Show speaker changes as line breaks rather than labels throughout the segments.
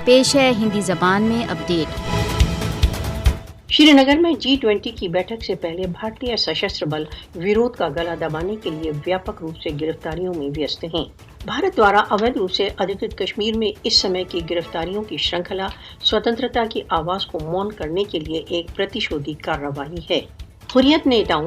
پیش ہے ہندی زبان میں اپڈیٹ۔
شری نگر میں G20 کی بیٹھک سے پہلے بھارتیہ سشستر بل ویرودھ کا گلا دبانے کے لیے ویاپک روپ سے گرفتاریوں میں ویست ہیں۔ بھارت دوارا اویدھ روپ سے ادھکرت کشمیر میں اس سمے کی گرفتاریوں کی شرنکھلا سوتنترتا کی آواز کو مون کرنے کے لیے ایک پرتیشودھی کارروائی ہے۔ حریت نیتاؤں،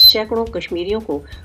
سینکڑوں کشمیریوں کو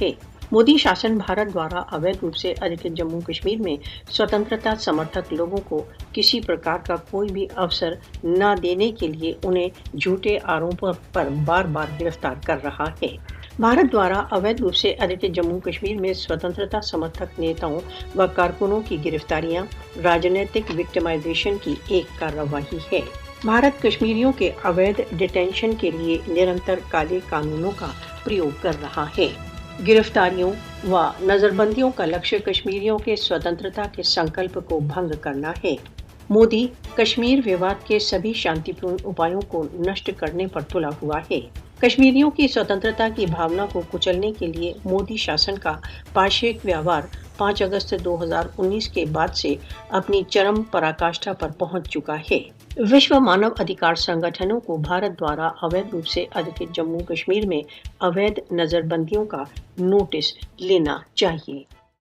ہے۔ مودی شاسن بھارت دوارا اویدھ روپ سے ادھکرت جموں کشمیر میں سوتنترتا سمرتھک لوگوں کو کسی پرکار کا کوئی بھی اوسر نہ دینے کے لیے انہیں جھوٹے آروپوں پر بار بار گرفتار کر رہا ہے۔ بھارت دوارا اویدھ روپ سے ادھکرت جموں کشمیر میں سوتنترتا سمرتھک نیتاؤں و کارکنوں کی گرفتاریاں راجنیتک وکٹمائزیشن کی ایک کارروائی ہے۔ بھارت کشمیریوں کے اویدھ ڈیٹینشن کے لیے نرنتر کالے قانونوں کا پریوگ کر رہا ہے۔ گرفتاریوں و نظر بندیوں کا لکشیہ کشمیریوں کے سوتنترتا کے سنکلپ کو بھنگ کرنا ہے۔ مودی کشمیر وواد کے سبھی شانتی پورن اپایوں کو نشٹ کرنے پر تلا ہوا ہے۔ کشمیریوں کی سوتنترتا کی بھاونا کو کچلنے کے لیے مودی شاسن کا پاشیک ویوہار 5 اگست 2019 کے بعد سے اپنی چرم پراکاشٹھا پر پہنچ چکا ہے۔ وشو مانو ادھیکار سنگھنوں کو بھارت دوارا اویدھ روپ سے ادھکرت جموں کشمیر میں اویدھ نظر بندیوں کا نوٹس لینا چاہیے۔